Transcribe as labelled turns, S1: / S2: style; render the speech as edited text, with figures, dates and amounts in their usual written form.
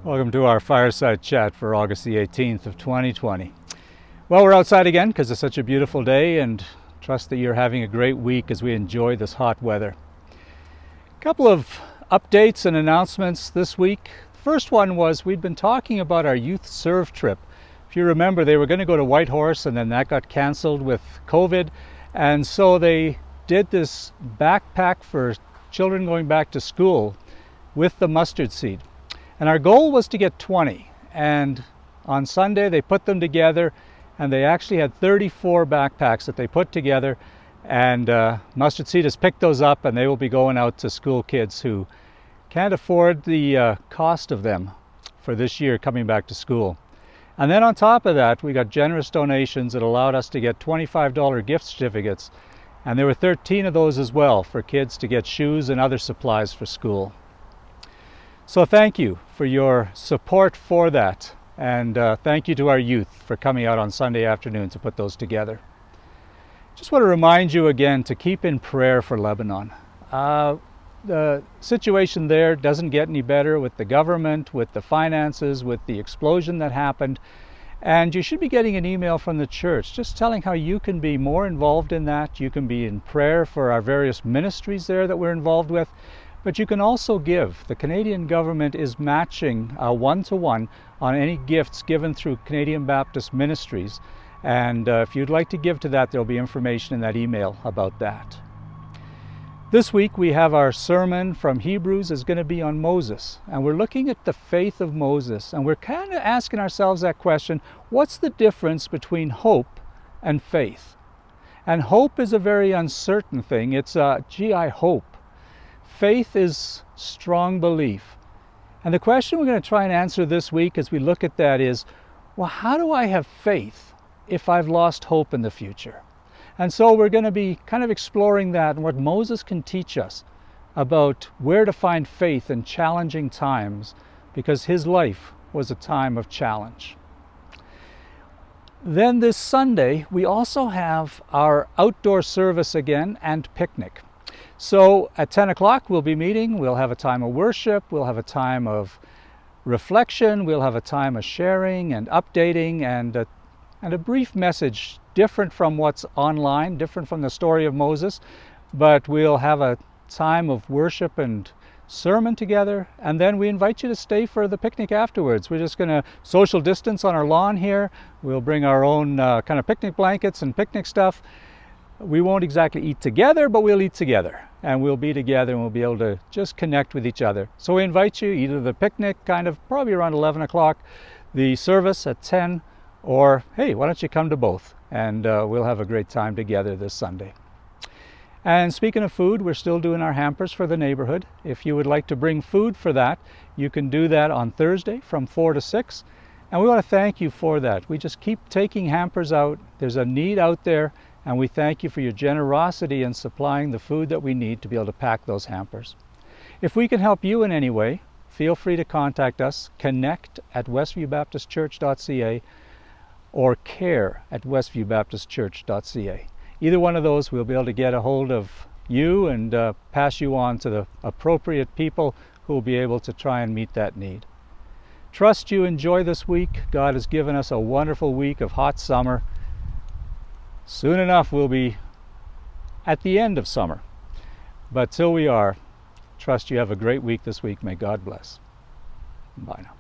S1: Welcome to our Fireside Chat for August the 18th of 2020. Well, we're outside again because it's such a beautiful day, and trust that you're having a great week as we enjoy this hot weather. A couple of updates and announcements this week. The first one was we'd been talking about our youth serve trip. If you remember, they were going to go to Whitehorse and then that got canceled with COVID, and so they did this backpack for children going back to school with the mustard seed. And our goal was to get 20, and on Sunday they put them together, and they actually had 34 backpacks that they put together, and Mustard Seed has picked those up, and they will be going out to school kids who can't afford the cost of them for this year coming back to school. And then on top of that, we got generous donations that allowed us to get $25 gift certificates, and there were 13 of those as well for kids to get shoes and other supplies for school. So thank you for your support for that, and thank you to our youth for coming out on Sunday afternoon to put those together. Just want to remind you again to keep in prayer for Lebanon. The situation there doesn't get any better with the government, with the finances, with the explosion that happened, and you should be getting an email from the church just telling how you can be more involved in that. You can be in prayer for our various ministries there that we're involved with. But you can also give. The Canadian government is matching one-to-one on any gifts given through Canadian Baptist Ministries. And if you'd like to give to that, there'll be information in that email about that. This week we have our sermon from Hebrews is going to be on Moses. And we're looking at the faith of Moses. And we're kind of asking ourselves that question, what's the difference between hope and faith? And hope is a very uncertain thing. It's, I hope. Faith is strong belief. And the question we're going to try and answer this week as we look at that is, well, how do I have faith if I've lost hope in the future? And so we're going to be kind of exploring that and what Moses can teach us about where to find faith in challenging times, because his life was a time of challenge. Then this Sunday, we also have our outdoor service again and picnic. So at 10 o'clock we'll be meeting, we'll have a time of worship, we'll have a time of reflection, we'll have a time of sharing and updating, and a brief message different from what's online, different from the story of Moses, but we'll have a time of worship and sermon together, and then we invite you to stay for the picnic afterwards. We're just going to social distance on our lawn here. We'll bring our own kind of picnic blankets and picnic stuff. We won't exactly eat together, but we'll eat together, and we'll be together, and we'll be able to just connect with each other. So we invite you either the picnic kind of probably around 11 o'clock, the service at 10, or hey, why don't you come to both, and we'll have a great time together this Sunday. And speaking of food, we're still doing our hampers for the neighborhood. If you would like to bring food for that, you can do that on Thursday from 4 to 6. And we want to thank you for that. We just keep taking hampers out. There's a need out there. And we thank you for your generosity in supplying the food that we need to be able to pack those hampers. If we can help you in any way, feel free to contact us, connect@westviewbaptistchurch.ca or care@westviewbaptistchurch.ca. Either one of those, we'll be able to get a hold of you and pass you on to the appropriate people who will be able to try and meet that need. Trust you enjoy this week. God has given us a wonderful week of hot summer. Soon enough, we'll be at the end of summer. But till we are, trust you have a great week this week. May God bless. Bye now.